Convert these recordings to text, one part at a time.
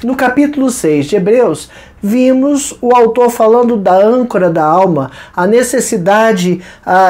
No capítulo 6 de Hebreus, vimos o autor falando da âncora da alma, a necessidade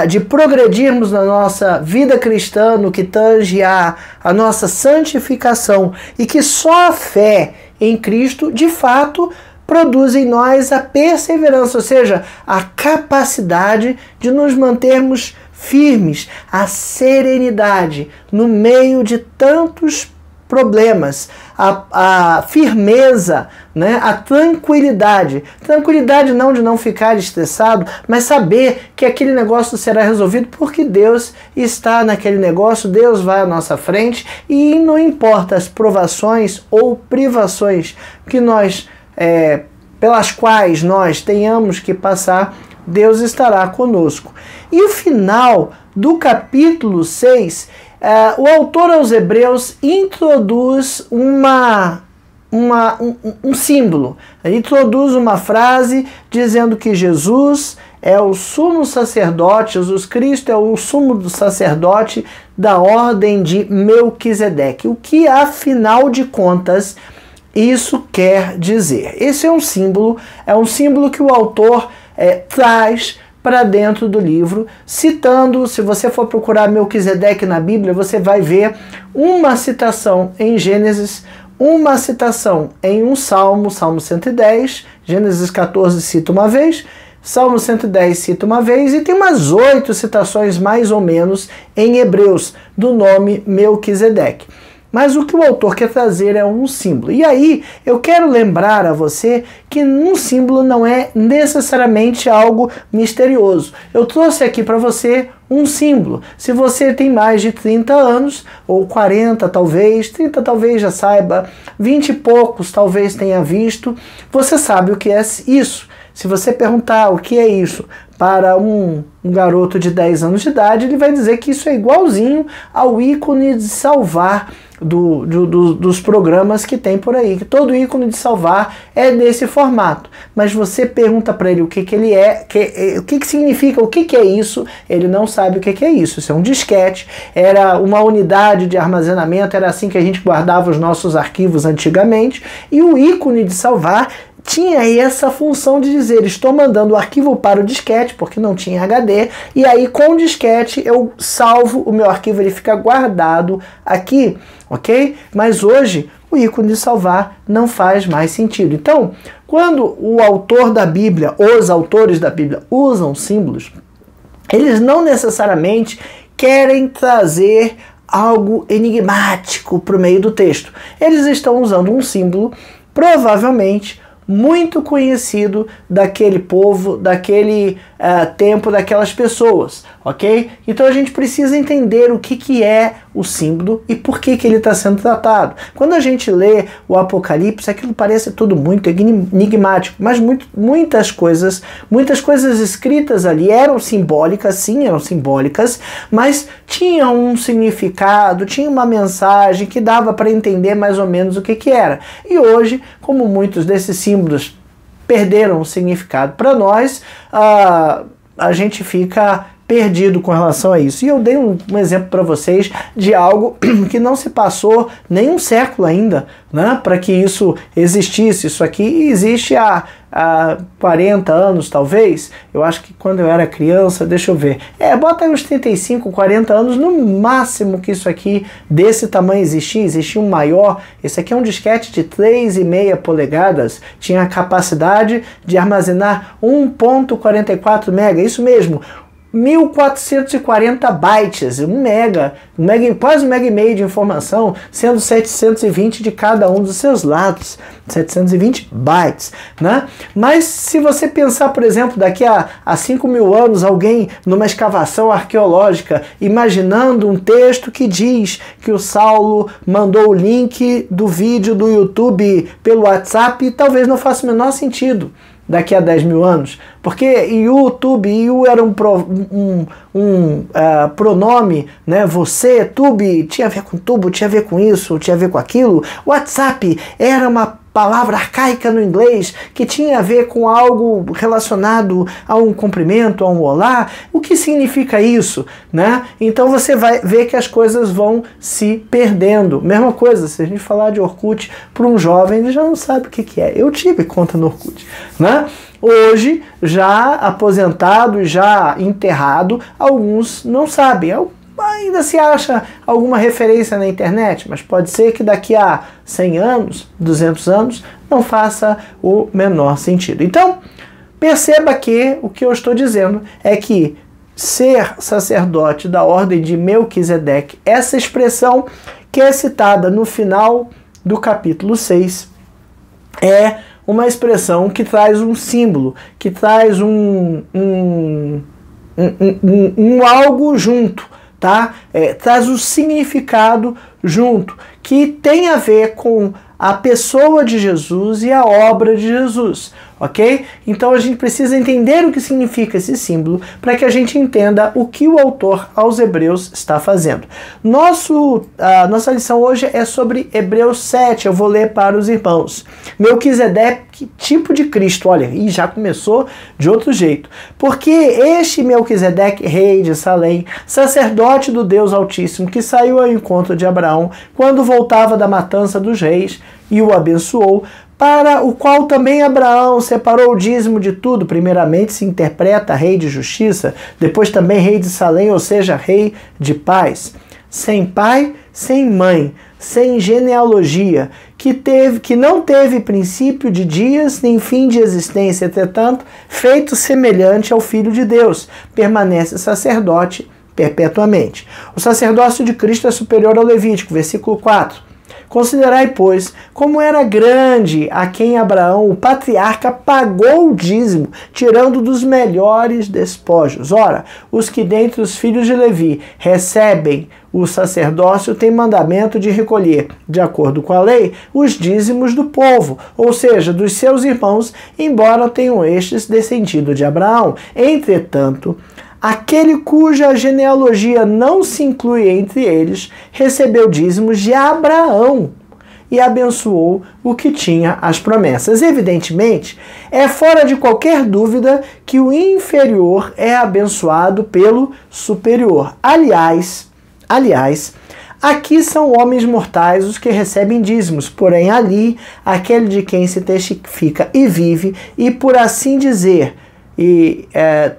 de progredirmos na nossa vida cristã, no que tange a nossa santificação, e que só a fé em Cristo, de fato, produz em nós a perseverança, ou seja, a capacidade de nos mantermos firmes, a serenidade no meio de tantos problemas, a firmeza, né? A tranquilidade. Tranquilidade não de não ficar estressado, mas saber que aquele negócio será resolvido porque Deus está naquele negócio, Deus vai à nossa frente e não importa as provações ou privações que nós, pelas quais nós tenhamos que passar, Deus estará conosco. E o final do capítulo 6, o autor aos Hebreus introduz um símbolo, introduz uma frase dizendo que Jesus é o sumo sacerdote, Jesus Cristo é o sumo sacerdote da ordem de Melquisedeque. O que, afinal de contas, isso quer dizer? Esse é um símbolo que o autor traz para dentro do livro, citando, se você for procurar Melquisedeque na Bíblia, você vai ver uma citação em Gênesis, uma citação em um Salmo, Salmo 110, Gênesis 14 cita uma vez, Salmo 110 cita uma vez, e tem umas 8 citações mais ou menos em Hebreus do nome Melquisedeque. Mas o que o autor quer trazer é um símbolo. E aí eu quero lembrar a você que um símbolo não é necessariamente algo misterioso. Eu trouxe aqui para você um símbolo. Se você tem mais de 30 anos, ou 40 talvez, 30 talvez já saiba, 20 e poucos talvez tenha visto, você sabe o que é isso. Se você perguntar o que é isso para um garoto de 10 anos de idade, ele vai dizer que isso é igualzinho ao ícone de salvar dos programas que tem por aí, que todo ícone de salvar é desse formato. Mas você pergunta para ele o que ele é, o que significa, o que é isso, ele não sabe o que é isso. Isso é um disquete, era uma unidade de armazenamento, era assim que a gente guardava os nossos arquivos antigamente, e o ícone de salvar tinha essa função de dizer, estou mandando o arquivo para o disquete, porque não tinha HD, e aí com o disquete eu salvo o meu arquivo, ele fica guardado aqui, ok? Mas hoje o ícone de salvar não faz mais sentido. Então, quando o autor da Bíblia, os autores da Bíblia usam símbolos, eles não necessariamente querem trazer algo enigmático para o meio do texto. Eles estão usando um símbolo, provavelmente muito conhecido daquele povo, daquele tempo, daquelas pessoas, ok? Então a gente precisa entender o que é o símbolo e por que ele está sendo tratado. Quando a gente lê o Apocalipse, aquilo parece tudo muito enigmático, mas muitas coisas escritas ali eram simbólicas, sim, eram simbólicas, mas tinham um significado, tinha uma mensagem que dava para entender mais ou menos o que era. E hoje, como muitos desses símbolos perderam o significado para nós, a gente fica perdido com relação a isso. E eu dei um exemplo para vocês de algo que não se passou nem um século ainda, né, para que isso existisse. Isso aqui existe há 40 anos, talvez. Eu acho que quando eu era criança, deixa eu ver, bota aí uns 35, 40 anos, no máximo que isso aqui desse tamanho existia um maior. Esse aqui é um disquete de 3,5 polegadas, tinha a capacidade de armazenar 1.44 mega, isso mesmo, 1440 bytes, quase 1,5 mega de informação, sendo 720 de cada um dos seus lados, 720 bytes, né? Mas se você pensar, por exemplo, daqui a 5.000 anos, alguém numa escavação arqueológica, imaginando um texto que diz que o Saulo mandou o link do vídeo do YouTube pelo WhatsApp, talvez não faça o menor sentido daqui a 10.000 anos, porque YouTube era pronome, né? Você, tube, tinha a ver com tubo, tinha a ver com isso, tinha a ver com aquilo. WhatsApp era uma palavra arcaica no inglês que tinha a ver com algo relacionado a um cumprimento, a um olá. O que significa isso, né? Então você vai ver que as coisas vão se perdendo. Mesma coisa, se a gente falar de Orkut para um jovem, ele já não sabe o que é. Eu tive conta no Orkut, né? Hoje, já aposentado, já enterrado, alguns não sabem. Ainda se acha alguma referência na internet, mas pode ser que daqui a 100 anos, 200 anos, não faça o menor sentido. Então, perceba que o que eu estou dizendo é que ser sacerdote da ordem de Melquisedeque, essa expressão que é citada no final do capítulo 6, é uma expressão que traz um símbolo, que traz um algo junto. Tá? Traz o significado junto, que tem a ver com a pessoa de Jesus e a obra de Jesus, ok? Então a gente precisa entender o que significa esse símbolo para que a gente entenda o que o autor aos Hebreus está fazendo. Nossa lição hoje é sobre Hebreus 7, eu vou ler para os irmãos. Melquisedeque, tipo de Cristo, olha, e já começou de outro jeito. Porque este Melquisedeque, rei de Salém, sacerdote do Deus Altíssimo, que saiu ao encontro de Abraão quando voltava da matança dos reis e o abençoou, para o qual também Abraão separou o dízimo de tudo. Primeiramente se interpreta rei de justiça, depois também rei de Salém, ou seja, rei de paz. Sem pai, sem mãe, sem genealogia, que não teve princípio de dias nem fim de existência, entretanto, feito semelhante ao Filho de Deus, permanece sacerdote perpetuamente. O sacerdócio de Cristo é superior ao Levítico, versículo 4. Considerai, pois, como era grande a quem Abraão, o patriarca, pagou o dízimo, tirando dos melhores despojos. Ora, os que dentre os filhos de Levi recebem o sacerdócio têm mandamento de recolher, de acordo com a lei, os dízimos do povo, ou seja, dos seus irmãos, embora tenham estes descendido de Abraão. Entretanto, aquele cuja genealogia não se inclui entre eles, recebeu dízimos de Abraão e abençoou o que tinha as promessas. Evidentemente, é fora de qualquer dúvida que o inferior é abençoado pelo superior. Aliás, aqui são homens mortais os que recebem dízimos, porém ali, aquele de quem se testifica e vive, e por assim dizer,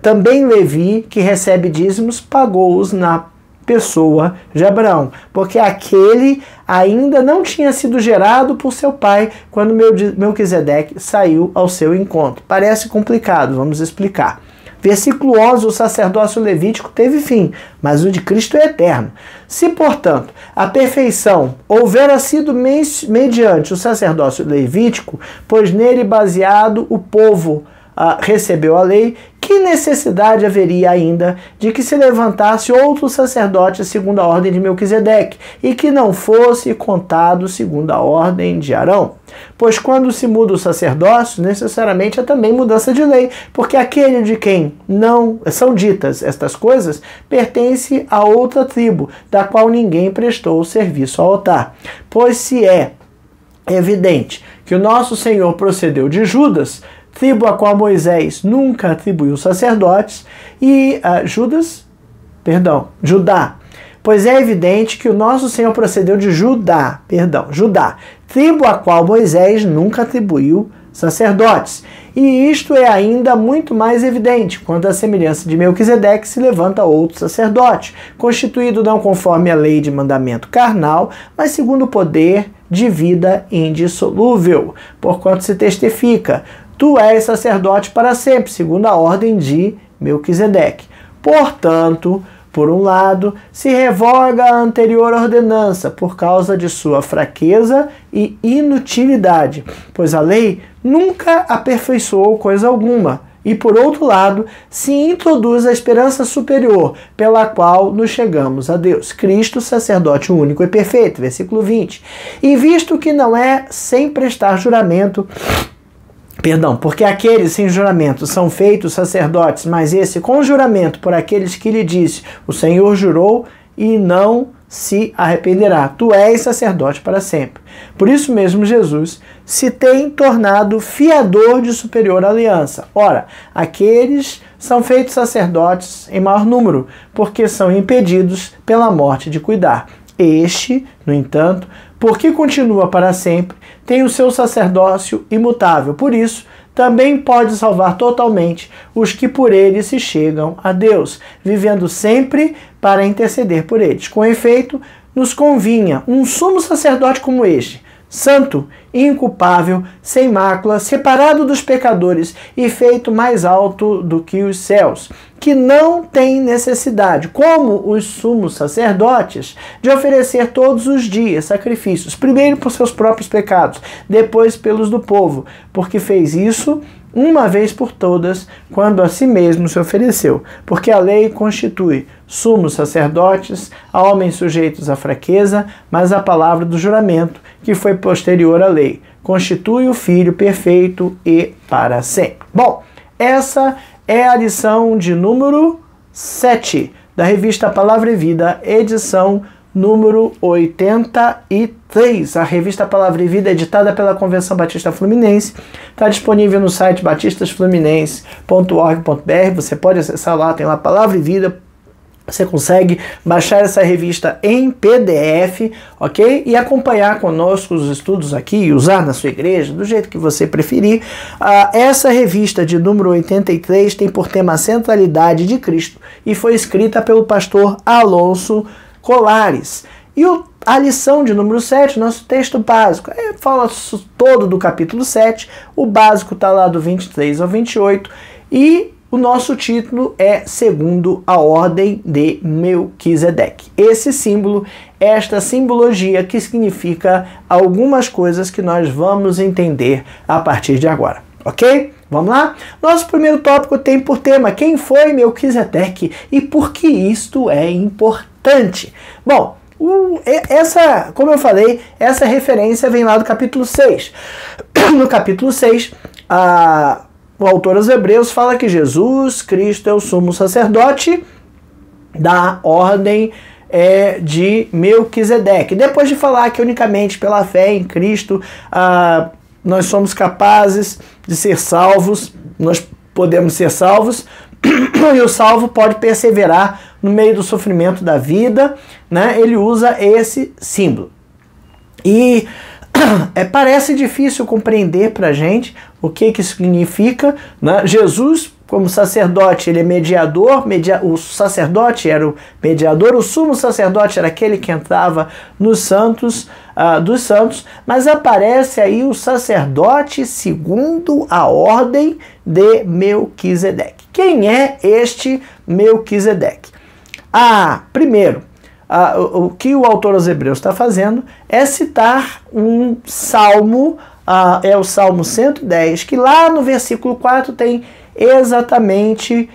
também Levi, que recebe dízimos, pagou-os na pessoa de Abraão, porque aquele ainda não tinha sido gerado por seu pai quando Melquisedeque saiu ao seu encontro. Parece complicado, vamos explicar. Versículo 11, o sacerdócio levítico teve fim, mas o de Cristo é eterno. Se, portanto, a perfeição houvera sido mediante o sacerdócio levítico, pois nele baseado o povo recebeu a lei, que necessidade haveria ainda de que se levantasse outro sacerdote segundo a ordem de Melquisedeque, e que não fosse contado segundo a ordem de Arão? Pois quando se muda o sacerdócio, necessariamente há também mudança de lei, porque aquele de quem não são ditas estas coisas pertence a outra tribo, da qual ninguém prestou serviço ao altar. Pois se é evidente que o nosso Senhor procedeu de Judas, tribo a qual Moisés nunca atribuiu sacerdotes, e Judá. Pois é evidente que o nosso Senhor procedeu de Judá, tribo a qual Moisés nunca atribuiu sacerdotes. E isto é ainda muito mais evidente quando a semelhança de Melquisedeque se levanta outro sacerdote, constituído não conforme a lei de mandamento carnal, mas segundo o poder de vida indissolúvel, porquanto se testifica: tu és sacerdote para sempre, segundo a ordem de Melquisedeque. Portanto, por um lado, se revoga a anterior ordenança por causa de sua fraqueza e inutilidade, pois a lei nunca aperfeiçoou coisa alguma. E por outro lado, se introduz a esperança superior, pela qual nos chegamos a Deus, Cristo, sacerdote único e perfeito, versículo 20. E visto que não é sem prestar juramento, Perdão, porque aqueles sem juramento são feitos sacerdotes, mas esse com juramento por aqueles que lhe disse, o Senhor jurou e não se arrependerá. Tu és sacerdote para sempre. Por isso mesmo Jesus se tem tornado fiador de superior aliança. Ora, aqueles são feitos sacerdotes em maior número, porque são impedidos pela morte de cuidar. Este, no entanto, porque continua para sempre, tem o seu sacerdócio imutável. Por isso, também pode salvar totalmente os que por ele se chegam a Deus, vivendo sempre para interceder por eles. Com efeito, nos convinha um sumo sacerdote como este, santo, inculpável, sem mácula, separado dos pecadores e feito mais alto do que os céus, que não tem necessidade, como os sumos sacerdotes, de oferecer todos os dias sacrifícios, primeiro por seus próprios pecados, depois pelos do povo, porque fez isso uma vez por todas, quando a si mesmo se ofereceu, porque a lei constitui sumos sacerdotes a homens sujeitos à fraqueza, mas a palavra do juramento, que foi posterior à lei, constitui o Filho perfeito e para sempre. Bom, essa é a lição de número 7 da revista Palavra e Vida, edição número 83. A revista Palavra e Vida, editada pela Convenção Batista Fluminense, está disponível no site batistasfluminense.org.br. Você pode acessar lá, tem lá Palavra e Vida. Você consegue baixar essa revista em PDF, ok? E acompanhar conosco os estudos aqui e usar na sua igreja, do jeito que você preferir. Essa revista de número 83 tem por tema a centralidade de Cristo e foi escrita pelo pastor Alonso Colares. E a lição de número 7, nosso texto básico, fala todo do capítulo 7, o básico está lá do 23 ao 28, e o nosso título é Segundo a Ordem de Melquisedeque. Esse símbolo, esta simbologia que significa algumas coisas que nós vamos entender a partir de agora. Ok? Vamos lá? Nosso primeiro tópico tem por tema quem foi Melquisedeque e por que isto é importante. Bom, como eu falei, essa referência vem lá do capítulo 6. No capítulo 6, o autor aos Hebreus fala que Jesus Cristo é o sumo sacerdote da ordem de Melquisedeque. Depois de falar que unicamente pela fé em Cristo nós somos capazes de ser salvos, nós podemos ser salvos, e o salvo pode perseverar no meio do sofrimento da vida, né? Ele usa esse símbolo. E parece difícil compreender para a gente o que significa, né? Jesus, como sacerdote, ele é mediador, o sacerdote era o mediador, o sumo sacerdote era aquele que entrava nos santos dos santos, mas aparece aí o sacerdote segundo a ordem de Melquisedeque. Quem é este Melquisedeque? Primeiro, o que o autor aos Hebreus está fazendo é citar um salmo, é o Salmo 110, que lá no versículo 4 tem exatamente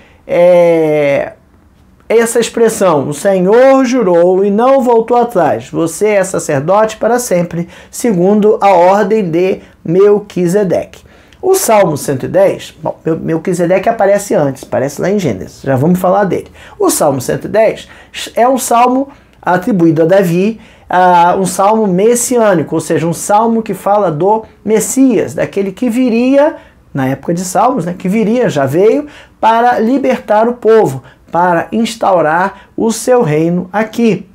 essa expressão: o Senhor jurou e não voltou atrás, você é sacerdote para sempre, segundo a ordem de Melquisedeque. O Salmo 110, bom, Melquisedeque aparece antes, aparece lá em Gênesis, já vamos falar dele. O Salmo 110 é um salmo atribuído a Davi, um salmo messiânico, ou seja, um salmo que fala do Messias, daquele que viria, na época de Salmos, né, que viria, já veio, para libertar o povo, para instaurar o seu reino aqui.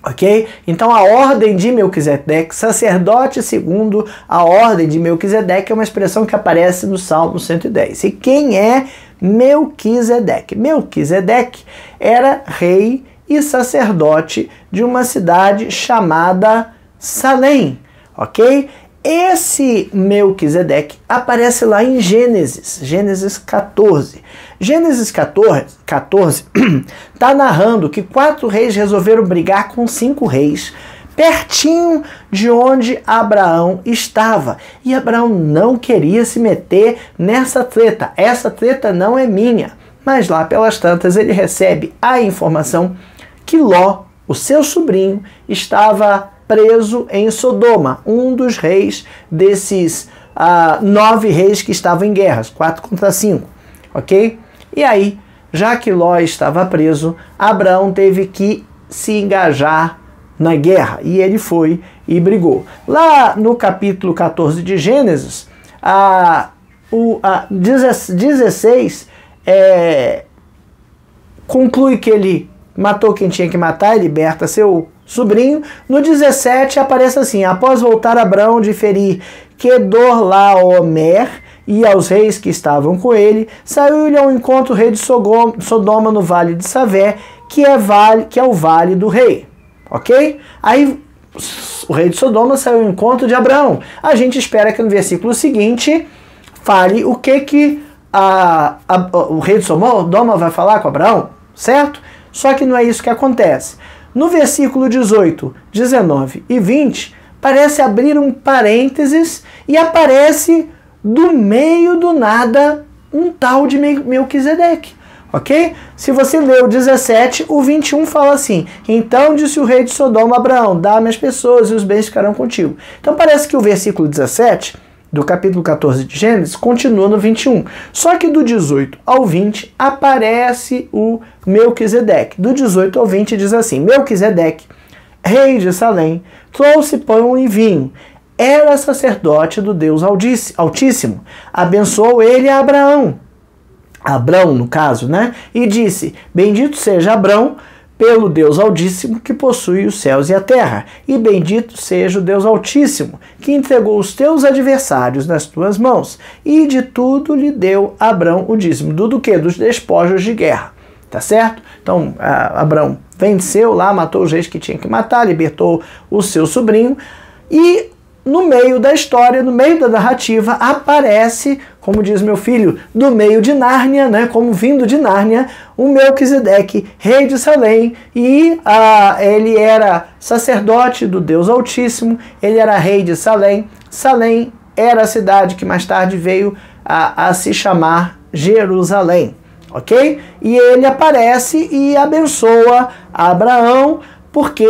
Ok? Então a ordem de Melquisedeque, sacerdote segundo a ordem de Melquisedeque, é uma expressão que aparece no Salmo 110. E quem é Melquisedeque? Melquisedeque era rei e sacerdote de uma cidade chamada Salém. Ok? Esse Melquisedeque aparece lá em Gênesis 14. Gênesis 14 está narrando que 4 reis resolveram brigar com 5 reis, pertinho de onde Abraão estava. E Abraão não queria se meter nessa treta. Essa treta não é minha. Mas lá pelas tantas ele recebe a informação que Ló, o seu sobrinho, estava preso em Sodoma, um dos reis desses 9 reis que estavam em guerras, 4 contra 5, ok? E aí, já que Ló estava preso, Abraão teve que se engajar na guerra, e ele foi e brigou. Lá no capítulo 14 de Gênesis, 16 conclui que ele matou quem tinha que matar e liberta seu sobrinho. No 17 aparece assim: após voltar Abraão de ferir Quedorlaomer e aos reis que estavam com ele, saiu-lhe ao encontro o rei de Sodoma no vale de Savé, que é o vale do rei. Ok? Aí o rei de Sodoma saiu ao encontro de Abraão. A gente espera que no versículo seguinte fale o que o rei de Sodoma vai falar com Abraão, certo? Só que não é isso que acontece. No versículo 18, 19 e 20, parece abrir um parênteses e aparece do meio do nada um tal de Melquisedeque. Ok? Se você ler o 17, o 21 fala assim: então disse o rei de Sodoma a Abraão, dá-me as pessoas e os bens ficarão contigo. Então parece que o versículo 17 do capítulo 14 de Gênesis continua no 21. Só que do 18 ao 20 aparece o Melquisedeque. Do 18 ao 20 diz assim: Melquisedeque, rei de Salém, trouxe pão e vinho. Era sacerdote do Deus Altíssimo. Abençoou ele a Abrão, no caso, né? E disse: bendito seja Abrão pelo Deus Altíssimo que possui os céus e a terra, e bendito seja o Deus Altíssimo que entregou os teus adversários nas tuas mãos, e de tudo lhe deu Abrão o dízimo. Do quê? Dos despojos de guerra, tá certo? Então, Abrão venceu lá, matou os reis que tinha que matar, libertou o seu sobrinho, e no meio da história, no meio da narrativa, aparece, como diz meu filho, do meio de Nárnia, né, como vindo de Nárnia, o Melquisedeque, rei de Salém, e ele era sacerdote do Deus Altíssimo, ele era rei de Salém. Salém era a cidade que mais tarde veio a se chamar Jerusalém, ok? E ele aparece e abençoa Abraão, porque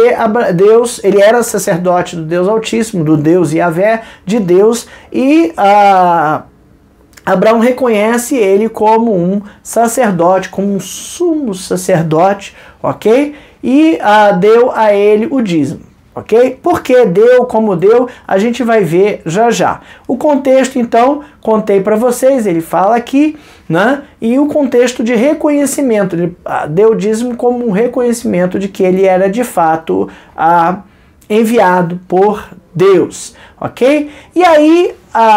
Deus, ele era sacerdote do Deus Altíssimo, do Deus Yahvé, de Deus, e Abraão reconhece ele como um sacerdote, como um sumo sacerdote, ok? E deu a ele o dízimo, ok? Por que deu, como deu, a gente vai ver já já. O contexto, então, contei para vocês, ele fala aqui, né? E o contexto de reconhecimento, ele deu o dízimo como um reconhecimento de que ele era de fato enviado por Deus, ok? E aí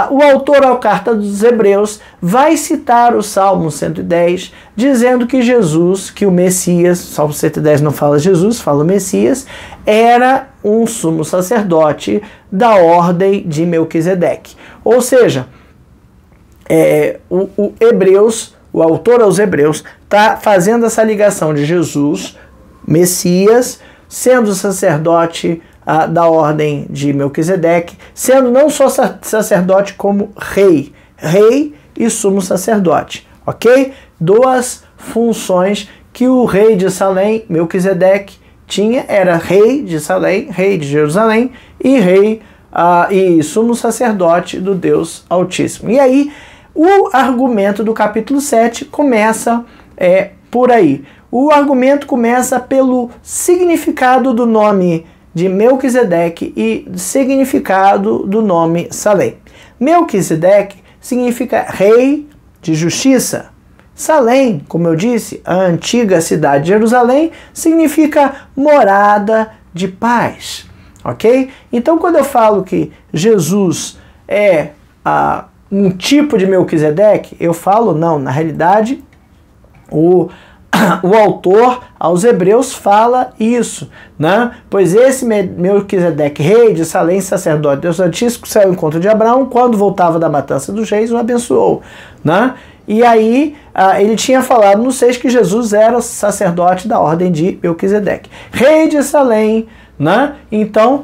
o autor à carta dos Hebreus vai citar o Salmo 110, dizendo que Jesus, que o Messias, Salmo 110 não fala Jesus, fala o Messias, era um sumo sacerdote da ordem de Melquisedeque. Ou seja, o autor aos Hebreus está fazendo essa ligação de Jesus, Messias, sendo sacerdote da ordem de Melquisedeque, sendo não só sacerdote como rei e sumo sacerdote, ok? Duas funções que o rei de Salém, Melquisedeque, tinha, era rei de Salém, rei de Jerusalém e rei e sumo sacerdote do Deus Altíssimo. E aí, o argumento do capítulo 7 começa por aí. O argumento começa pelo significado do nome de Melquisedeque e significado do nome Salém. Melquisedeque significa rei de justiça. Salém, como eu disse, a antiga cidade de Jerusalém, significa morada de paz. Ok? Então, quando eu falo que Jesus é um tipo de Melquisedeque, eu falo, não, na realidade, o autor aos Hebreus fala isso, né? Pois esse Melquisedeque, rei de Salém, sacerdote, Deus Altíssimo, saiu ao encontro de Abraão, quando voltava da matança dos reis, o abençoou, né? E aí, ele tinha falado no 6 que Jesus era sacerdote da ordem de Melquisedeque, rei de Salém, né? Então,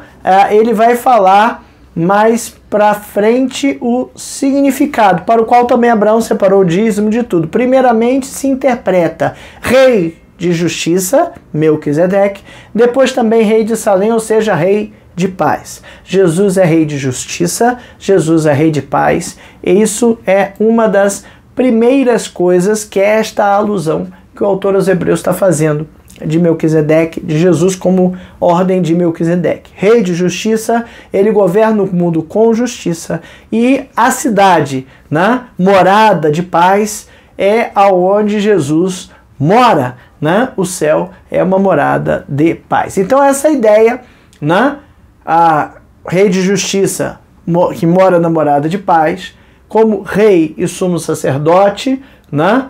ele vai falar mais para frente o significado, para o qual também Abraão separou o dízimo de tudo. Primeiramente se interpreta rei de justiça, Melquisedeque, depois também rei de Salém, ou seja, rei de paz. Jesus é rei de justiça, Jesus é rei de paz, e isso é uma das primeiras coisas que é esta alusão que o autor aos Hebreus está fazendo de Melquisedeque, de Jesus como ordem de Melquisedeque. Rei de justiça, ele governa o mundo com justiça, e a cidade, né, morada de paz, é aonde Jesus mora, né? O céu é uma morada de paz. Então essa ideia, né, a rei de justiça que mora na morada de paz, como rei e sumo sacerdote, né,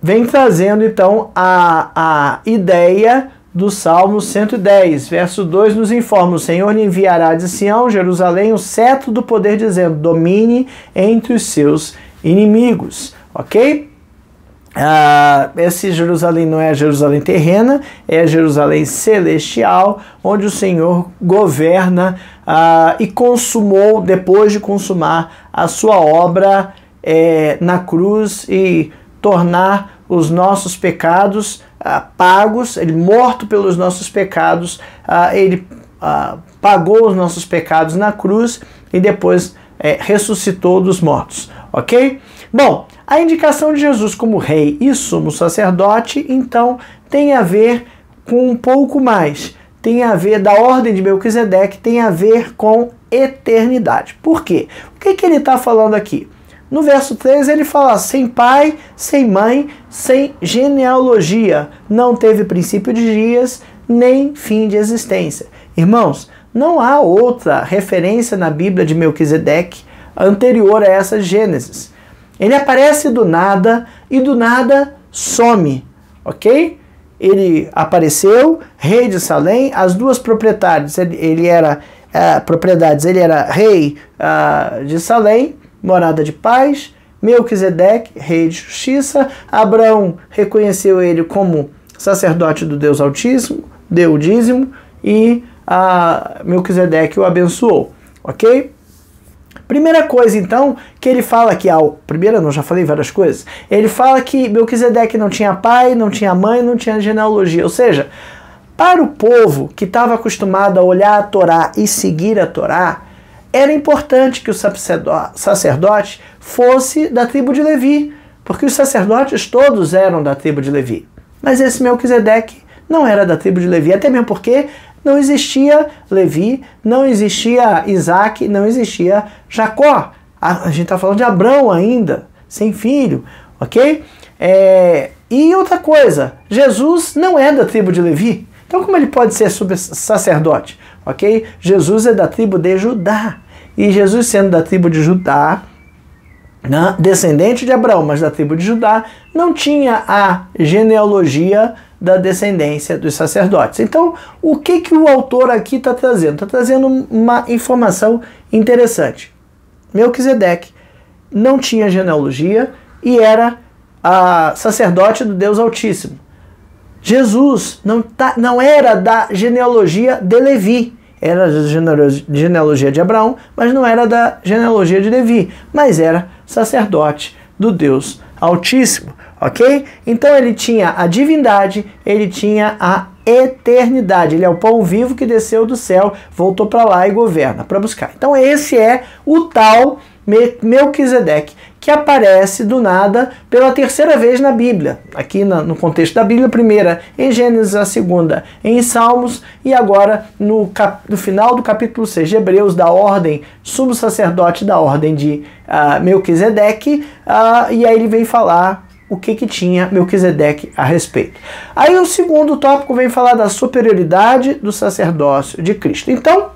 vem trazendo então a ideia do Salmo 110, verso 2 nos informa: o Senhor lhe enviará de Sião, Jerusalém, o cetro do poder, dizendo, domine entre os seus inimigos. Ok? Esse Jerusalém não é a Jerusalém terrena, é a Jerusalém celestial, onde o Senhor governa e consumou, depois de consumar a sua obra na cruz e tornar os nossos pecados pagos, ele morto pelos nossos pecados, ele pagou os nossos pecados na cruz e depois ressuscitou dos mortos, ok? Bom, a indicação de Jesus como rei e sumo sacerdote, então, tem a ver com um pouco mais. Tem a ver, da ordem de Melquisedeque, tem a ver com eternidade. Por quê? O que ele está falando aqui? No verso 3 ele fala, sem pai, sem mãe, sem genealogia, não teve princípio de dias, nem fim de existência. Irmãos, não há outra referência na Bíblia de Melquisedeque anterior a essa Gênesis. Ele aparece do nada e do nada some, ok? Ele apareceu, rei de Salém, as duas propriedades, ele era rei de Salém, morada de paz, Melquisedeque, rei de justiça, Abraão reconheceu ele como sacerdote do Deus Altíssimo, deu o dízimo e Melquisedeque o abençoou, ok? Primeira coisa, então, que ele fala aqui, primeira não, já falei várias coisas, ele fala que Melquisedeque não tinha pai, não tinha mãe, não tinha genealogia, ou seja, para o povo que estava acostumado a olhar a Torá e seguir a Torá, era importante que o sacerdote fosse da tribo de Levi, porque os sacerdotes todos eram da tribo de Levi. Mas esse Melquisedeque não era da tribo de Levi, até mesmo porque não existia Levi, não existia Isaac, não existia Jacó. A gente está falando de Abrão ainda, sem filho, ok? E outra coisa, Jesus não é da tribo de Levi, então como ele pode ser sacerdote? Ok? Jesus é da tribo de Judá. E Jesus sendo da tribo de Judá, descendente de Abraão, mas da tribo de Judá, não tinha a genealogia da descendência dos sacerdotes. Então, o que o autor aqui está trazendo? Está trazendo uma informação interessante. Melquisedeque não tinha genealogia e era sacerdote do Deus Altíssimo. Jesus não era da genealogia de Levi, era da genealogia de Abraão, mas não era da genealogia de Levi, mas era sacerdote do Deus Altíssimo, ok? Então ele tinha a divindade, ele tinha a eternidade, ele é o pão vivo que desceu do céu, voltou para lá e governa, para buscar. Então esse é o tal Melquisedeque, que aparece do nada pela terceira vez na Bíblia, aqui no contexto da Bíblia, a primeira em Gênesis, a segunda em Salmos, e agora no final do capítulo 6 de Hebreus, da ordem, sumo sacerdote da ordem de Melquisedeque, e aí ele vem falar o que tinha Melquisedeque a respeito. Aí o segundo tópico vem falar da superioridade do sacerdócio de Cristo. Então,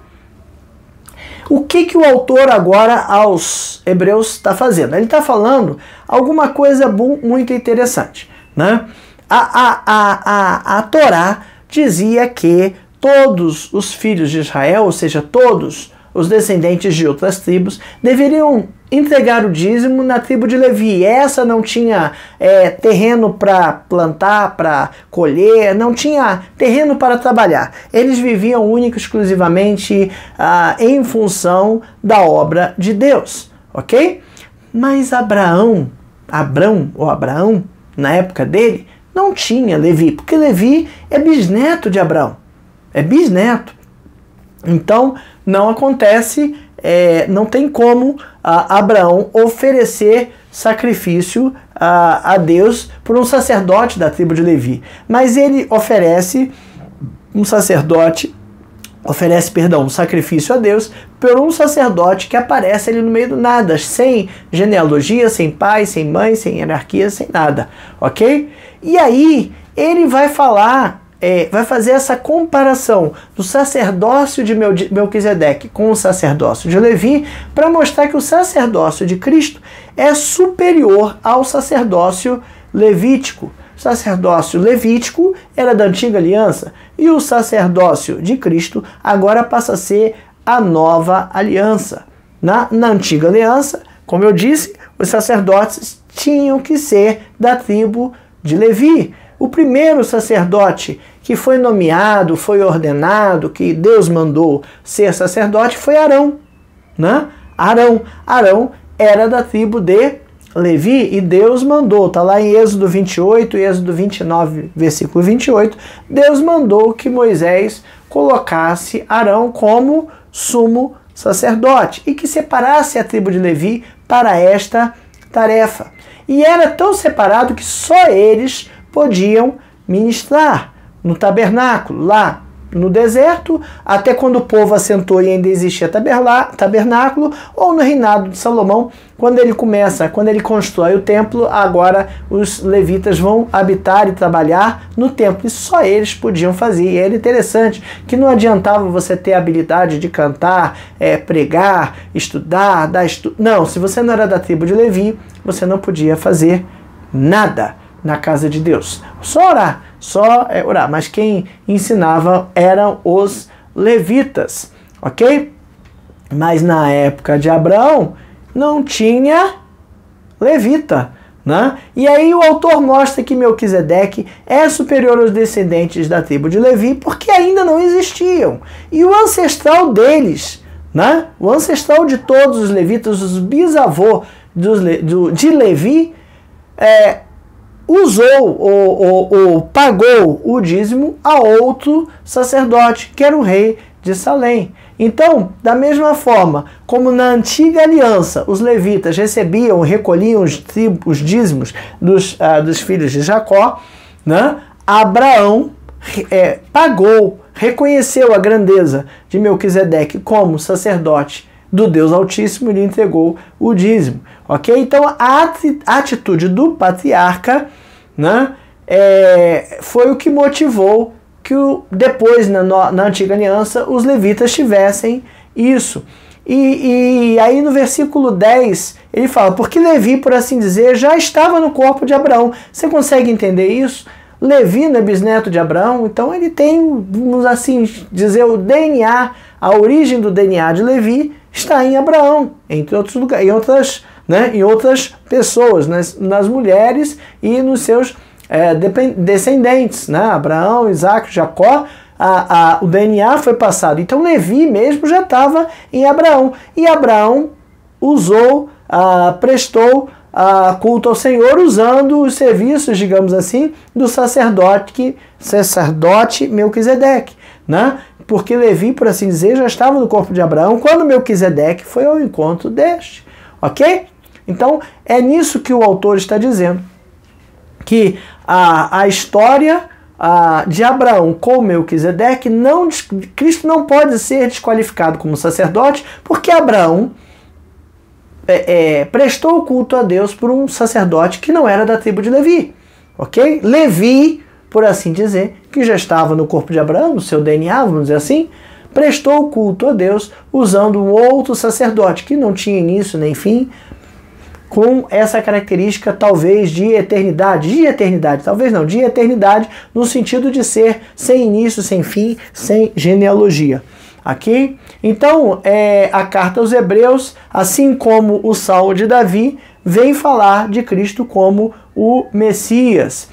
o que o autor agora aos Hebreus está fazendo? Ele está falando alguma coisa muito interessante, né? A Torá dizia que todos os filhos de Israel, ou seja, todos os descendentes de outras tribos, deveriam entregar o dízimo na tribo de Levi. Essa não tinha terreno para plantar, para colher, não tinha terreno para trabalhar. Eles viviam única e exclusivamente em função da obra de Deus, ok? Mas Abraão, na época dele, não tinha Levi, porque Levi é bisneto de Abraão, é bisneto. Então não acontece, não tem como Abraão oferecer sacrifício a Deus por um sacerdote da tribo de Levi. Mas ele oferece um sacrifício a Deus por um sacerdote que aparece ali no meio do nada, sem genealogia, sem pai, sem mãe, sem hierarquia, sem nada, ok? E aí ele vai falar, vai fazer essa comparação do sacerdócio de Melquisedeque com o sacerdócio de Levi, para mostrar que o sacerdócio de Cristo é superior ao sacerdócio levítico. O sacerdócio levítico era da antiga aliança e o sacerdócio de Cristo agora passa a ser a nova aliança. Na antiga aliança, como eu disse, os sacerdotes tinham que ser da tribo de Levi. O primeiro sacerdote que foi nomeado, foi ordenado, que Deus mandou ser sacerdote foi Arão, né? Arão era da tribo de Levi e Deus mandou, está lá em Êxodo 28 e Êxodo 29, versículo 28, Deus mandou que Moisés colocasse Arão como sumo sacerdote e que separasse a tribo de Levi para esta tarefa. E era tão separado que só eles podiam ministrar no tabernáculo, lá no deserto, até quando o povo assentou e ainda existia tabernáculo, ou no reinado de Salomão, quando ele constrói o templo, agora os levitas vão habitar e trabalhar no templo, e só eles podiam fazer. E era interessante que não adiantava você ter a habilidade de cantar, pregar, estudar, não, se você não era da tribo de Levi, você não podia fazer nada na casa de Deus. Só orar, mas quem ensinava eram os levitas, ok? Mas na época de Abraão não tinha levita, né? E aí o autor mostra que Melquisedeque é superior aos descendentes da tribo de Levi porque ainda não existiam. E o ancestral deles, né? O ancestral de todos os levitas, os bisavô de Levi, usou ou pagou o dízimo a outro sacerdote, que era o rei de Salém. Então, da mesma forma como na antiga aliança os levitas recolhiam os dízimos dos filhos de Jacó, né? Abraão reconheceu a grandeza de Melquisedeque como sacerdote do Deus Altíssimo e lhe entregou o dízimo. Ok? Então a atitude do patriarca, né, foi o que motivou que depois, na antiga aliança, os levitas tivessem isso. E aí no versículo 10, ele fala, porque Levi, por assim dizer, já estava no corpo de Abraão. Você consegue entender isso? Levi não é bisneto de Abraão, então ele tem, vamos assim dizer, o DNA, a origem do DNA de Levi está em Abraão, entre outros lugares, em outras pessoas, nas mulheres e nos seus descendentes, né? Abraão, Isaac, Jacó, o DNA foi passado. Então Levi mesmo já estava em Abraão. E Abraão prestou culto ao Senhor usando os serviços, digamos assim, do sacerdote Melquisedeque, né? Porque Levi, por assim dizer, já estava no corpo de Abraão quando Melquisedeque foi ao encontro deste. Ok? Então, é nisso que o autor está dizendo. Que a história de Abraão com Melquisedeque, Cristo não pode ser desqualificado como sacerdote, porque Abraão prestou culto a Deus por um sacerdote que não era da tribo de Levi. Ok? Levi, por assim dizer, que já estava no corpo de Abraão, no seu DNA, vamos dizer assim, prestou culto a Deus usando um outro sacerdote que não tinha início nem fim, com essa característica talvez de eternidade, no sentido de ser sem início, sem fim, sem genealogia. Aqui, então, a carta aos Hebreus, assim como o Salmo de Davi, vem falar de Cristo como o Messias.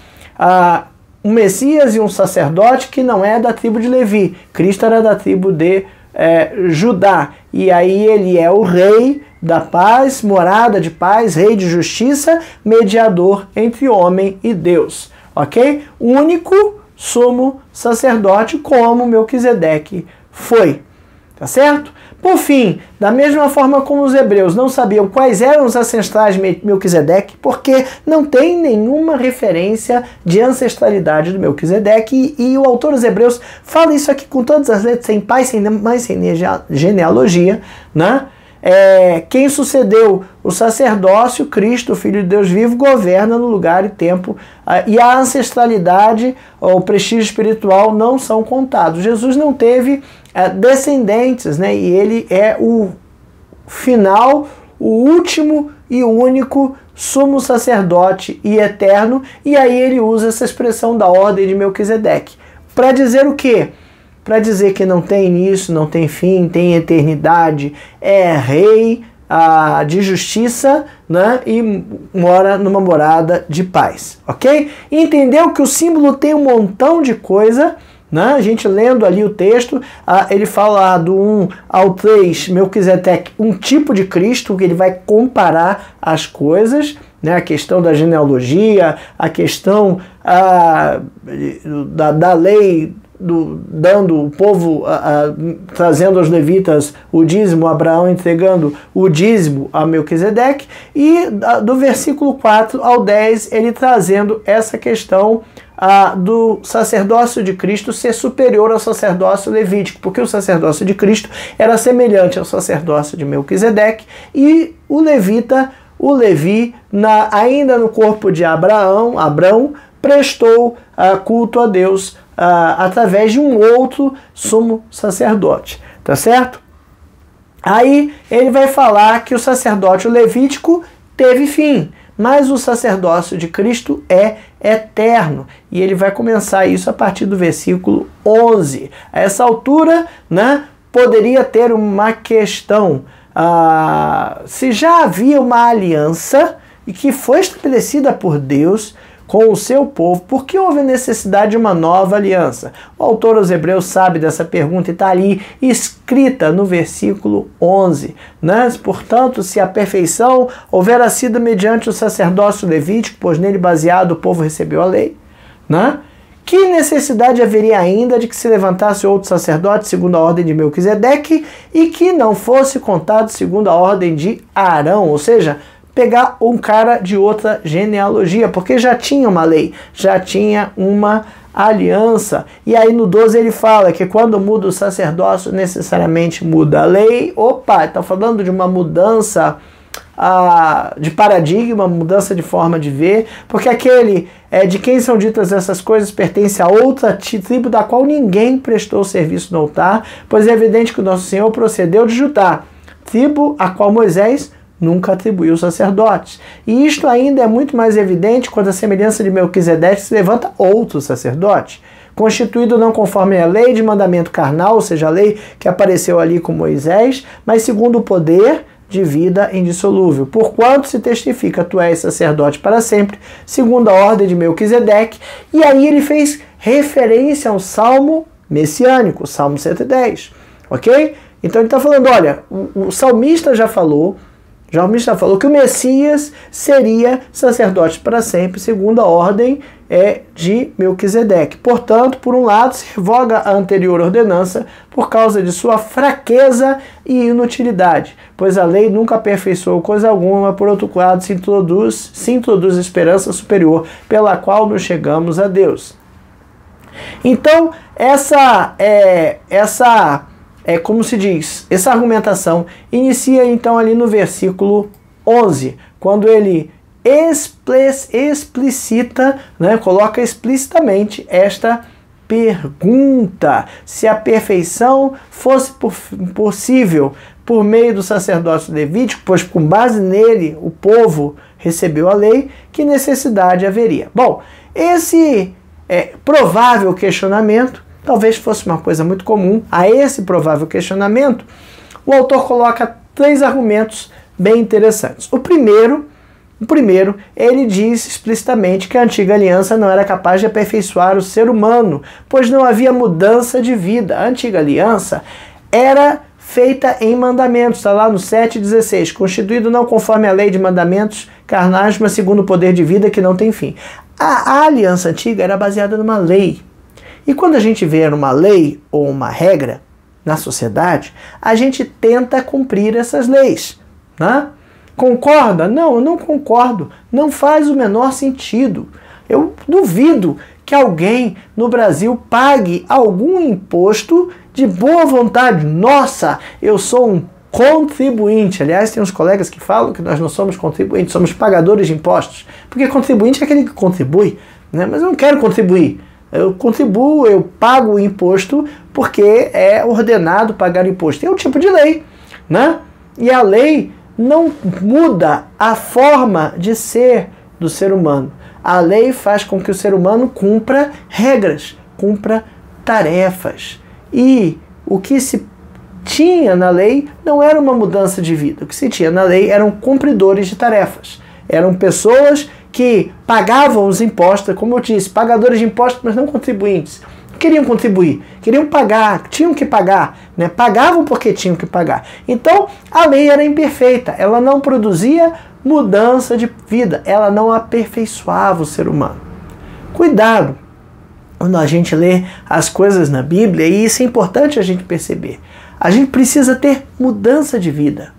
Um Messias e um sacerdote que não é da tribo de Levi. Cristo era da tribo de Judá. E aí ele é o rei da paz, morada de paz, rei de justiça, mediador entre homem e Deus. Ok? Único sumo sacerdote como Melquisedeque foi. Tá certo? Por fim, da mesma forma como os hebreus não sabiam quais eram os ancestrais de Melquisedeque, porque não tem nenhuma referência de ancestralidade do Melquisedeque, e o autor dos Hebreus fala isso aqui com todas as letras, sem pai, sem mãe, sem genealogia, né? Quem sucedeu o sacerdócio, Cristo, Filho de Deus vivo, governa no lugar e tempo, e a ancestralidade, o prestígio espiritual não são contados. Jesus não teve descendentes, né? E ele é o final, o último e único sumo sacerdote e eterno, e aí ele usa essa expressão da ordem de Melquisedeque. Para dizer o quê? Para dizer que não tem início, não tem fim, tem eternidade, é rei de justiça, né? E mora numa morada de paz, ok? Entendeu que o símbolo tem um montão de coisa, né? A gente lendo ali o texto, ele fala do 1 ao 3, Melquisedeque, um tipo de Cristo, que ele vai comparar as coisas, né? A questão da genealogia, a questão da lei, dando o povo, trazendo aos levitas o dízimo, Abraão entregando o dízimo a Melquisedeque, e do versículo 4 ao 10 ele trazendo essa questão do sacerdócio de Cristo ser superior ao sacerdócio levítico, porque o sacerdócio de Cristo era semelhante ao sacerdócio de Melquisedeque, e o Levi, ainda no corpo de Abrão, prestou culto a Deus através de um outro sumo sacerdote, tá certo? Aí ele vai falar que o sacerdócio levítico teve fim, mas o sacerdócio de Cristo é eterno, e ele vai começar isso a partir do versículo 11. A essa altura, né, poderia ter uma questão, se já havia uma aliança e que foi estabelecida por Deus com o seu povo, por que houve necessidade de uma nova aliança? O autor aos Hebreus sabe dessa pergunta e está ali escrita no versículo 11. Né? Portanto, se a perfeição houvera sido mediante o sacerdócio levítico, pois nele baseado o povo recebeu a lei, né? Que necessidade haveria ainda de que se levantasse outro sacerdote segundo a ordem de Melquisedeque e que não fosse contado segundo a ordem de Arão? Ou seja, pegar um cara de outra genealogia, porque já tinha uma lei, já tinha uma aliança. E aí no 12 ele fala que quando muda o sacerdócio, necessariamente muda a lei. Opa, está falando de uma mudança de paradigma, mudança de forma de ver, porque aquele de quem são ditas essas coisas pertence a outra tribo da qual ninguém prestou serviço no altar, pois é evidente que o nosso Senhor procedeu de Judá, tribo a qual Moisés nunca atribuiu sacerdotes. E isto ainda é muito mais evidente quando a semelhança de Melquisedeque se levanta outro sacerdote, constituído não conforme a lei de mandamento carnal, ou seja, a lei que apareceu ali com Moisés, mas segundo o poder de vida indissolúvel. Porquanto se testifica, tu és sacerdote para sempre, segundo a ordem de Melquisedeque. E aí ele fez referência ao salmo messiânico, Salmo 110. Ok? Então ele está falando, olha, o salmista já falou que o Messias seria sacerdote para sempre, segundo a ordem de Melquisedeque. Portanto, por um lado, se revoga a anterior ordenança por causa de sua fraqueza e inutilidade, pois a lei nunca aperfeiçoou coisa alguma, por outro lado, se introduz esperança superior, pela qual nos chegamos a Deus. Então, como se diz, essa argumentação inicia então ali no versículo 11, quando ele explicita, né, coloca explicitamente esta pergunta: se a perfeição fosse possível por meio do sacerdócio levítico, pois com base nele o povo recebeu a lei, que necessidade haveria? Bom, esse provável questionamento talvez fosse uma coisa muito comum. A esse provável questionamento, o autor coloca 3 argumentos bem interessantes. O primeiro, ele diz explicitamente que a antiga aliança não era capaz de aperfeiçoar o ser humano, pois não havia mudança de vida. A antiga aliança era feita em mandamentos, está lá no 7,16, constituído não conforme a lei de mandamentos carnais, mas segundo o poder de vida que não tem fim. A aliança antiga era baseada numa lei. E quando a gente vê uma lei ou uma regra, na sociedade, a gente tenta cumprir essas leis, né? Concorda? Não, eu não concordo. Não faz o menor sentido. Eu duvido que alguém no Brasil pague algum imposto de boa vontade. Nossa, eu sou um contribuinte. Aliás, tem uns colegas que falam que nós não somos contribuintes, somos pagadores de impostos. Porque contribuinte é aquele que contribui, né? Mas eu não quero contribuir. Eu contribuo, eu pago o imposto porque é ordenado pagar imposto. É um tipo de lei, né? E a lei não muda a forma de ser do ser humano. A lei faz com que o ser humano cumpra regras, cumpra tarefas. E o que se tinha na lei não era uma mudança de vida. O que se tinha na lei eram cumpridores de tarefas. Eram pessoas que pagavam os impostos, como eu disse, pagadores de impostos, mas não contribuintes. Queriam contribuir, queriam pagar, tinham que pagar, né? Pagavam porque tinham que pagar. Então, a lei era imperfeita, ela não produzia mudança de vida, ela não aperfeiçoava o ser humano. Cuidado quando a gente lê as coisas na Bíblia, e isso é importante a gente perceber. A gente precisa ter mudança de vida.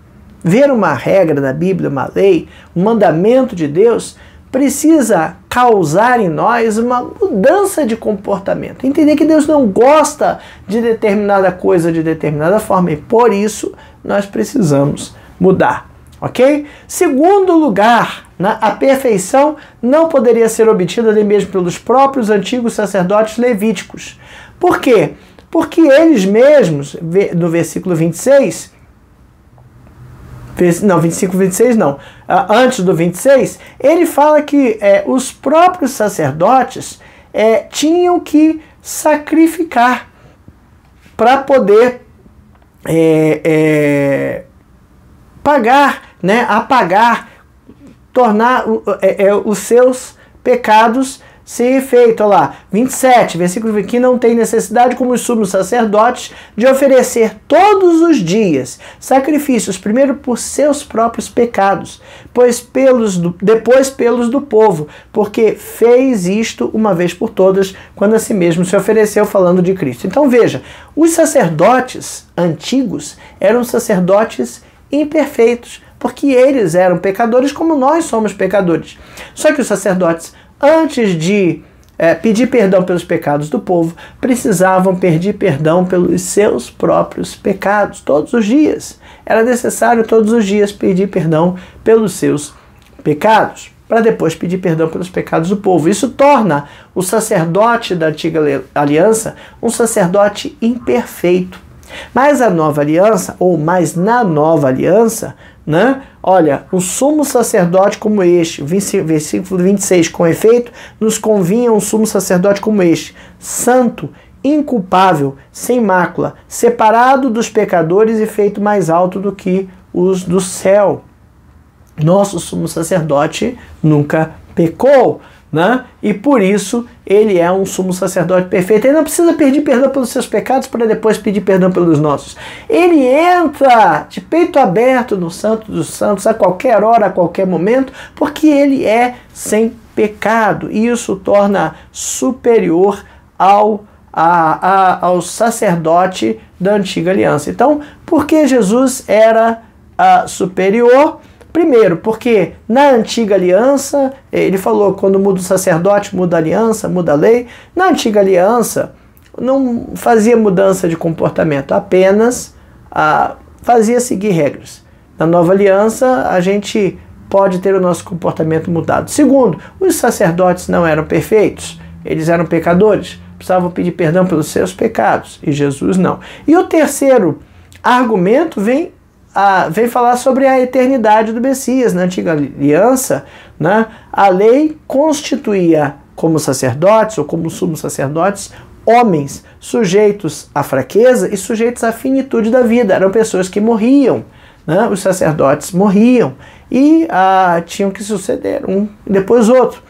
Ver uma regra da Bíblia, uma lei, um mandamento de Deus, precisa causar em nós uma mudança de comportamento. Entender que Deus não gosta de determinada coisa de determinada forma e por isso nós precisamos mudar. Ok? Segundo lugar, a perfeição não poderia ser obtida nem mesmo pelos próprios antigos sacerdotes levíticos. Por quê? Porque eles mesmos, no versículo 26, não, 25, 26 não, antes do 26, ele fala que os próprios sacerdotes tinham que sacrificar para poder pagar, né, apagar, tornar os seus pecados sem efeito. Olha lá, 27, versículo 20, que não tem necessidade, como os sumos sacerdotes, de oferecer todos os dias sacrifícios, primeiro por seus próprios pecados, depois pelos do povo, porque fez isto uma vez por todas, quando a si mesmo se ofereceu, falando de Cristo. Então veja, os sacerdotes antigos eram sacerdotes imperfeitos, porque eles eram pecadores como nós somos pecadores. Só que os sacerdotes, antes de pedir perdão pelos pecados do povo, precisavam pedir perdão pelos seus próprios pecados, todos os dias. Era necessário todos os dias pedir perdão pelos seus pecados, para depois pedir perdão pelos pecados do povo. Isso torna o sacerdote da antiga aliança um sacerdote imperfeito. Mas a nova aliança, ou mais na nova aliança, né? Olha, o sumo sacerdote como este, versículo 26, com efeito, nos convinha um sumo sacerdote como este, santo, inculpável, sem mácula, separado dos pecadores e feito mais alto do que os do céu. Nosso sumo sacerdote nunca pecou, né? E por isso ele é um sumo sacerdote perfeito. Ele não precisa pedir perdão pelos seus pecados para depois pedir perdão pelos nossos. Ele entra de peito aberto no Santo dos Santos a qualquer hora, a qualquer momento, porque ele é sem pecado. E isso o torna superior ao sacerdote da antiga aliança. Então, por que Jesus era superior? Primeiro, porque na antiga aliança, ele falou, quando muda o sacerdote, muda a aliança, muda a lei. Na antiga aliança, não fazia mudança de comportamento, apenas fazia seguir regras. Na nova aliança, a gente pode ter o nosso comportamento mudado. Segundo, os sacerdotes não eram perfeitos, eles eram pecadores, precisavam pedir perdão pelos seus pecados, e Jesus não. E o terceiro argumento vem falar sobre a eternidade do Messias. Na antiga aliança, né, a lei constituía como sacerdotes ou como sumos sacerdotes homens sujeitos à fraqueza e sujeitos à finitude da vida. Eram pessoas que morriam, né? Os sacerdotes morriam e tinham que suceder um depois outro.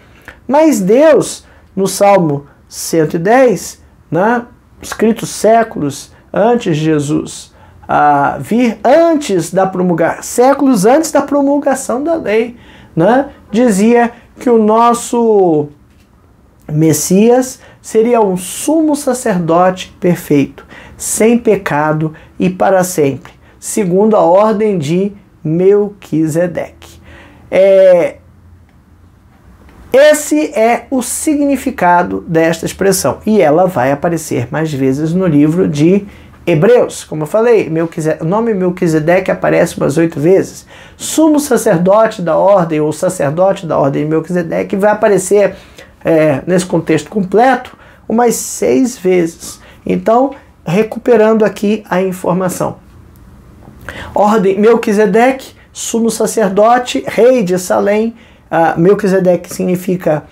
Mas Deus, no Salmo 110, né, escrito séculos antes de Jesus vir, antes da séculos antes da promulgação da lei, né, dizia que o nosso Messias seria um sumo sacerdote perfeito, sem pecado e para sempre, segundo a ordem de Melquisedeque. Esse é o significado desta expressão, e ela vai aparecer mais vezes no livro de Hebreus. Como eu falei, o nome Melquisedeque aparece umas 8 vezes. Sumo sacerdote da ordem, ou sacerdote da ordem de Melquisedeque, vai aparecer nesse contexto completo umas 6 vezes. Então, recuperando aqui a informação. Ordem Melquisedeque, sumo sacerdote, rei de Salém. Melquisedeque significa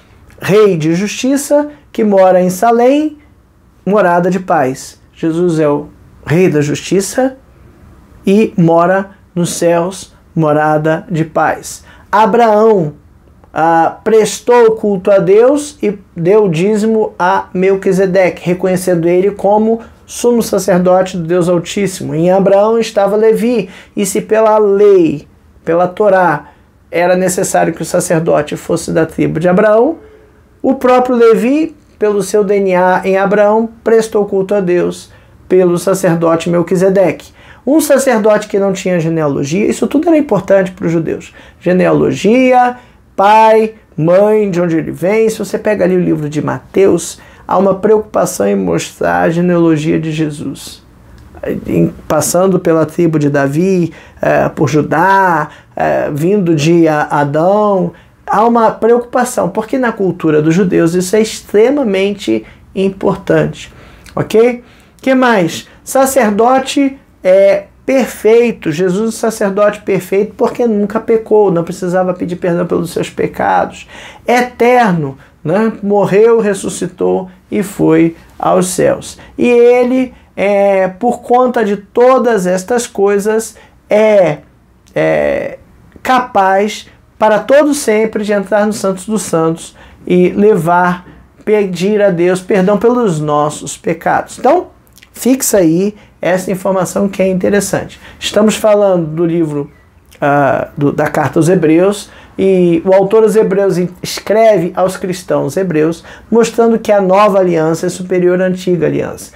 rei de justiça, que mora em Salém, morada de paz. Jesus é o rei da justiça e mora nos céus, morada de paz. Abraão prestou culto a Deus e deu dízimo a Melquisedeque, reconhecendo ele como sumo sacerdote do Deus Altíssimo. Em Abraão estava Levi, e se pela lei, pela Torá, era necessário que o sacerdote fosse da tribo de Abraão, o próprio Levi, pelo seu DNA em Abraão, prestou culto a Deus pelo sacerdote Melquisedeque. Um sacerdote que não tinha genealogia, isso tudo era importante para os judeus. Genealogia, pai, mãe, de onde ele vem. Se você pega ali o livro de Mateus, há uma preocupação em mostrar a genealogia de Jesus. Passando pela tribo de Davi, por Judá, vindo de Adão, há uma preocupação, porque na cultura dos judeus isso é extremamente importante. Ok? Que mais? Sacerdote perfeito. Jesus é sacerdote perfeito porque nunca pecou, não precisava pedir perdão pelos seus pecados. Eterno, né? Morreu, ressuscitou e foi aos céus. E ele, por conta de todas estas coisas, é capaz para todo sempre de entrar no Santos dos Santos e pedir a Deus perdão pelos nossos pecados. Então, fixa aí essa informação que é interessante. Estamos falando do livro da carta aos Hebreus, e o autor aos Hebreus escreve aos cristãos hebreus, mostrando que a nova aliança é superior à antiga aliança,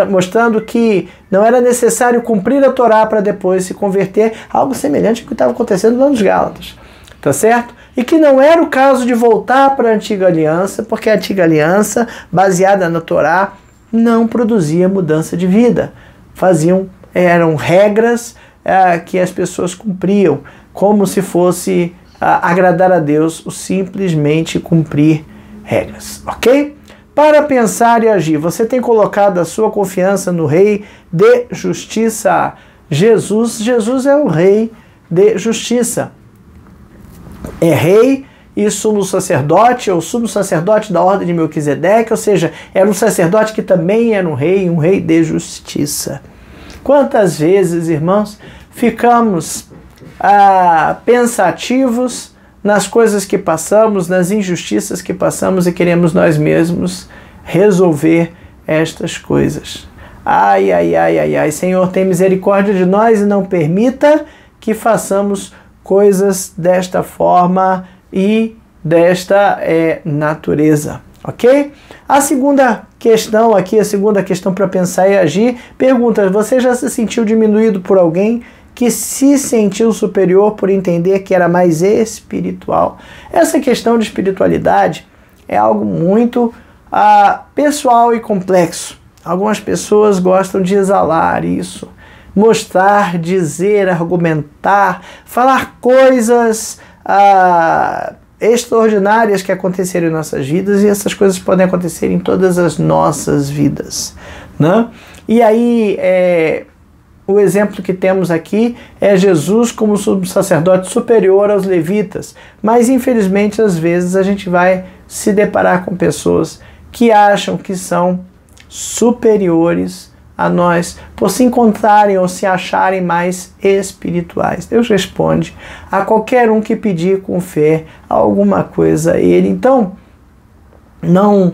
mostrando que não era necessário cumprir a Torá para depois se converter, algo semelhante ao que estava acontecendo lá nos Gálatas, tá certo? E que não era o caso de voltar para a antiga aliança, porque a antiga aliança, baseada na Torá, não produzia mudança de vida. Eram regras que as pessoas cumpriam, como se fosse agradar a Deus o simplesmente cumprir regras, ok? Para pensar e agir, você tem colocado a sua confiança no Rei de Justiça. Jesus é o Rei de Justiça. É Rei e sumo sacerdote, ou sumo sacerdote da ordem de Melquisedeque, ou seja, era um sacerdote que também era um rei de justiça. Quantas vezes, irmãos, ficamos pensativos nas coisas que passamos, nas injustiças que passamos e queremos nós mesmos resolver estas coisas. Ai, Senhor, tem misericórdia de nós e não permita que façamos coisas desta forma e desta natureza, ok? A segunda questão aqui, a segunda questão para pensar e agir, pergunta: você já se sentiu diminuído por alguém que se sentiu superior por entender que era mais espiritual? Essa questão de espiritualidade é algo muito pessoal e complexo. Algumas pessoas gostam de exalar isso, mostrar, dizer, argumentar, falar coisas extraordinárias que aconteceram em nossas vidas, e essas coisas podem acontecer em todas as nossas vidas, né? E aí, o exemplo que temos aqui é Jesus como sacerdote superior aos levitas, mas infelizmente às vezes a gente vai se deparar com pessoas que acham que são superiores a nós por se encontrarem ou se acharem mais espirituais. Deus responde a qualquer um que pedir com fé alguma coisa a Ele. Então, não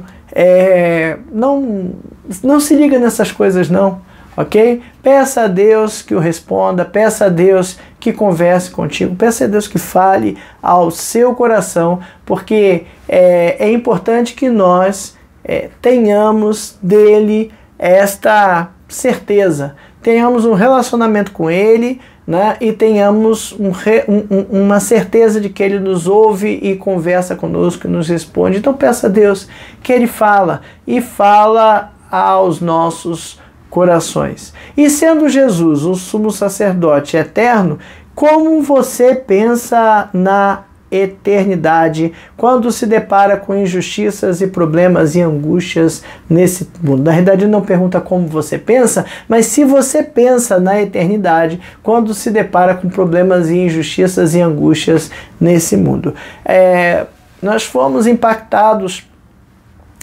se liga nessas coisas não, ok? Peça a Deus que o responda, peça a Deus que converse contigo, peça a Deus que fale ao seu coração, porque é importante que nós tenhamos dele esta certeza, tenhamos um relacionamento com Ele, né, e tenhamos uma certeza de que Ele nos ouve e conversa conosco e nos responde. Então peça a Deus que Ele fala e fala aos nossos corações. E sendo Jesus o sumo sacerdote eterno, como você pensa na eternidade quando se depara com injustiças e problemas e angústias nesse mundo? Na realidade, não pergunta como você pensa, mas se você pensa na eternidade quando se depara com problemas e injustiças e angústias nesse mundo. Nós fomos impactados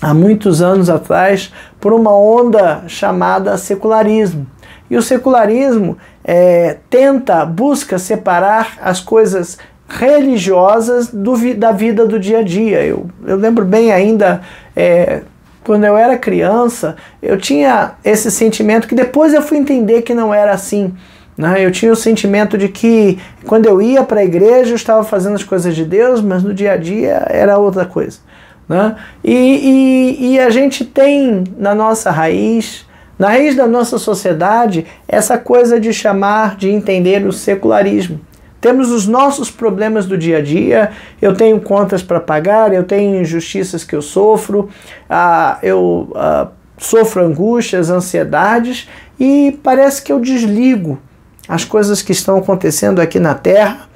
há muitos anos atrás por uma onda chamada secularismo. E o secularismo busca separar as coisas religiosas da vida do dia a dia. Eu lembro bem ainda, quando eu era criança, eu tinha esse sentimento que depois eu fui entender que não era assim. Eu tinha o sentimento de que quando eu ia para a igreja eu estava fazendo as coisas de Deus, mas no dia a dia era outra coisa. E a gente tem na nossa raiz, na raiz da nossa sociedade, essa coisa de chamar, de entender o secularismo. Temos os nossos problemas do dia a dia, eu tenho contas para pagar, eu tenho injustiças que eu sofro, sofro angústias, ansiedades, e parece que eu desligo as coisas que estão acontecendo aqui na Terra,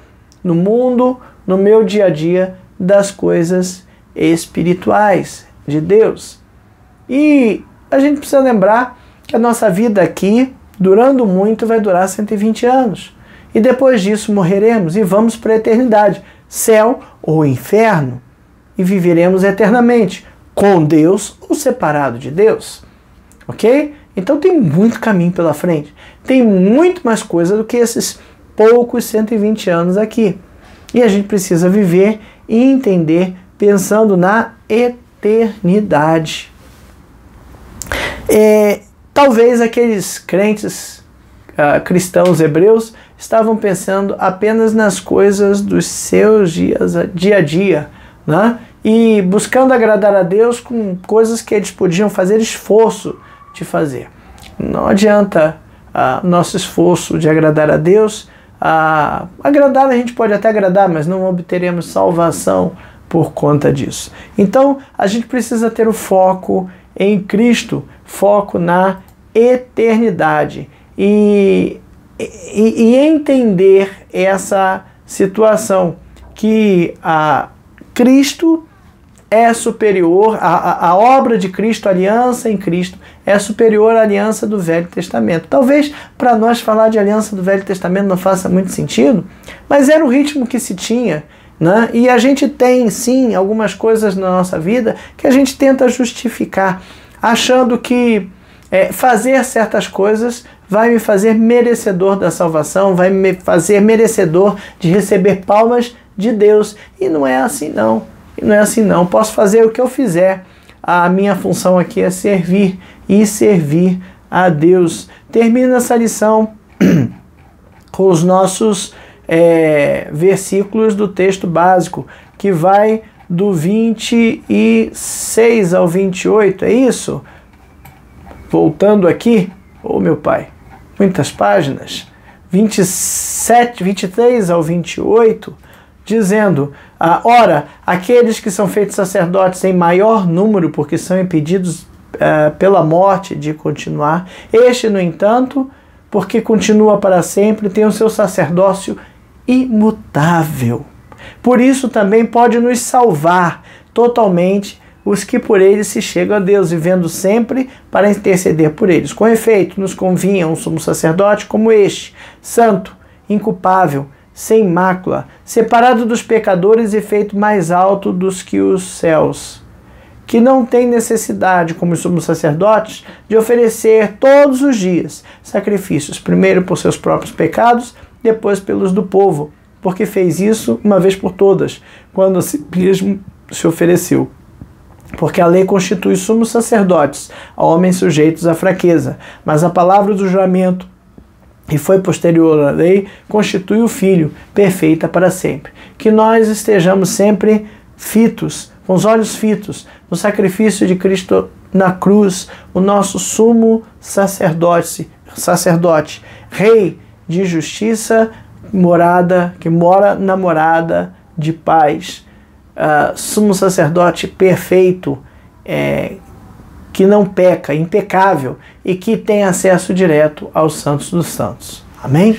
no mundo, no meu dia a dia, das coisas espirituais de Deus. E a gente precisa lembrar que a nossa vida aqui, durando muito, vai durar 120 anos. E depois disso morreremos e vamos para a eternidade, céu ou inferno, e viveremos eternamente, com Deus ou separado de Deus. Ok? Então tem muito caminho pela frente. Tem muito mais coisa do que esses poucos 120 anos aqui. E a gente precisa viver e entender pensando na eternidade. Talvez aqueles crentes cristãos hebreus estavam pensando apenas nas coisas dos seus dia a dia, e buscando agradar a Deus com coisas que eles podiam fazer esforço de fazer. Não adianta nosso esforço de agradar a Deus. Agradar a gente pode até agradar, mas não obteremos salvação por conta disso. Então a gente precisa ter o foco em Cristo, foco na eternidade, e entender essa situação que Cristo é superior, a obra de Cristo, a aliança em Cristo é superior à aliança do Velho Testamento. Talvez para nós falar de aliança do Velho Testamento não faça muito sentido, mas era o ritmo que se tinha, e a gente tem sim algumas coisas na nossa vida que a gente tenta justificar, achando que fazer certas coisas vai me fazer merecedor da salvação, vai me fazer merecedor de receber palmas de Deus. E não é assim não. Não é assim não. Posso fazer o que eu fizer. A minha função aqui é servir e servir a Deus. Termino essa lição com os nossos versículos do texto básico, que vai do 26 ao 28, é isso? Voltando aqui, meu pai, muitas páginas, 23 ao 28, dizendo: ora, aqueles que são feitos sacerdotes em maior número, porque são impedidos pela morte de continuar, este, no entanto, porque continua para sempre, tem o seu sacerdócio imutável. Por isso também pode nos salvar totalmente os que por eles se chegam a Deus, vivendo sempre para interceder por eles. Com efeito, nos convinha um sumo sacerdote como este, santo, inculpável, sem mácula, separado dos pecadores e feito mais alto dos que os céus, que não tem necessidade, como os sumos sacerdotes, de oferecer todos os dias sacrifícios, primeiro por seus próprios pecados, depois pelos do povo, porque fez isso uma vez por todas, quando a si mesmo se ofereceu. Porque a lei constitui sumos sacerdotes, a homens sujeitos à fraqueza, mas a palavra do juramento, que foi posterior à lei, constitui o Filho, perfeita para sempre. Que nós estejamos sempre fitos, com os olhos fitos, no sacrifício de Cristo na cruz, o nosso sumo sacerdote, Rei de justiça, que mora na morada de paz, sumo sacerdote perfeito, que não peca, impecável, e que tem acesso direto aos santos dos santos. Amém?